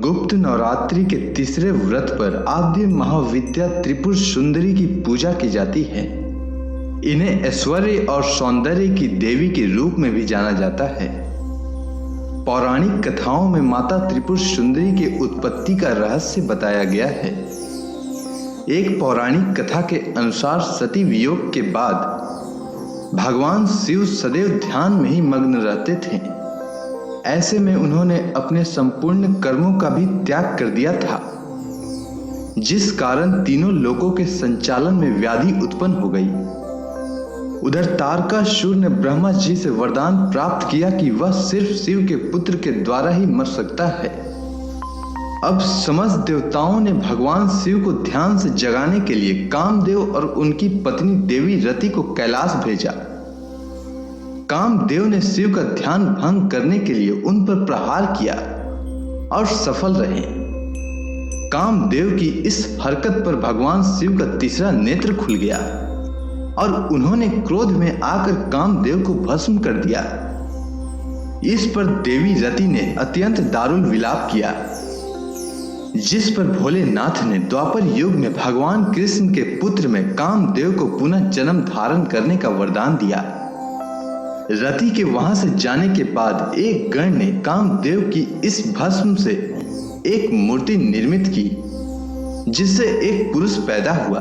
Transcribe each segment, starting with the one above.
गुप्त नवरात्रि के तीसरे व्रत पर आद्य महाविद्या त्रिपुर सुंदरी की पूजा की जाती है। इन्हें ऐश्वर्य और सौंदर्य की देवी के रूप में भी जाना जाता है। पौराणिक कथाओं में माता त्रिपुर सुंदरी के उत्पत्ति का रहस्य बताया गया है। एक पौराणिक कथा के अनुसार सती वियोग के बाद भगवान शिव सदैव ध्यान में ही मग्न रहते थे। ऐसे में उन्होंने अपने संपूर्ण कर्मों का भी त्याग कर दिया था, जिस कारण तीनों लोकों के संचालन में व्याधि उत्पन्न हो गई। उधर तारकासुर ने ब्रह्मा जी से वरदान प्राप्त किया कि वह सिर्फ शिव के पुत्र के द्वारा ही मर सकता है। अब समस्त देवताओं ने भगवान शिव को ध्यान से जगाने के लिए कामदेव और उनकी पत्नी देवी रति को कैलाश भेजा। कामदेव ने शिव का ध्यान भंग करने के लिए उन पर प्रहार किया और सफल रहे। कामदेव की इस हरकत पर भगवान शिव का तीसरा नेत्र खुल गया और उन्होंने क्रोध में आकर कामदेव को भस्म कर दिया। इस पर देवी रति ने अत्यंत दारुण विलाप किया, जिस पर भोलेनाथ ने द्वापर युग में भगवान कृष्ण के पुत्र में कामदेव को पुनः जन्म धारण करने का वरदान दिया। रति के वहां से जाने के बाद एक गण ने कामदेव की इस भस्म से एक मूर्ति निर्मित की, जिससे एक पुरुष पैदा हुआ।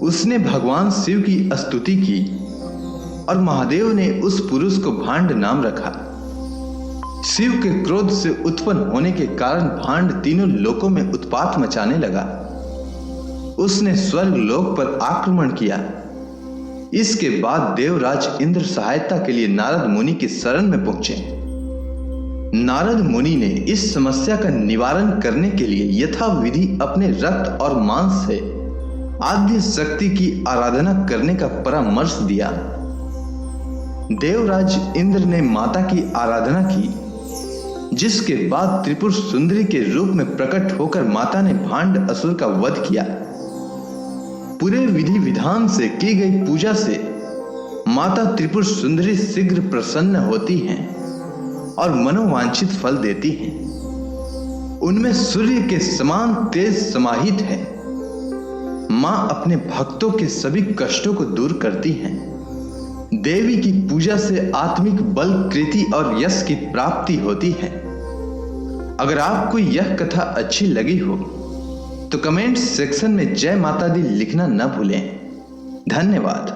उसने भगवान शिव की स्तुति की और महादेव ने उस पुरुष को भांड नाम रखा। शिव के क्रोध से उत्पन्न होने के कारण भांड तीनों लोकों में उत्पात मचाने लगा। उसने स्वर्ग लोक पर आक्रमण किया। इसके बाद देवराज इंद्र सहायता के लिए नारद मुनि की शरण में पहुंचे। नारद मुनि ने इस समस्या का निवारण करने के लिए यथाविधि अपने रक्त और मांस से आद्य शक्ति की आराधना करने का परामर्श दिया। देवराज इंद्र ने माता की आराधना की, जिसके बाद त्रिपुर सुंदरी के रूप में प्रकट होकर माता ने भांड असुर का वध किया। पूरे विधि विधान से की गई पूजा से माता त्रिपुर सुंदरी शीघ्र प्रसन्न होती हैं और मनोवांछित फल देती हैं। उनमें सूर्य के समान तेज समाहित है। मां अपने भक्तों के सभी कष्टों को दूर करती हैं। देवी की पूजा से आत्मिक बल, कृति और यश की प्राप्ति होती है। अगर आपको यह कथा अच्छी लगी हो तो कमेंट सेक्शन में जय माता दी लिखना न भूलें। धन्यवाद।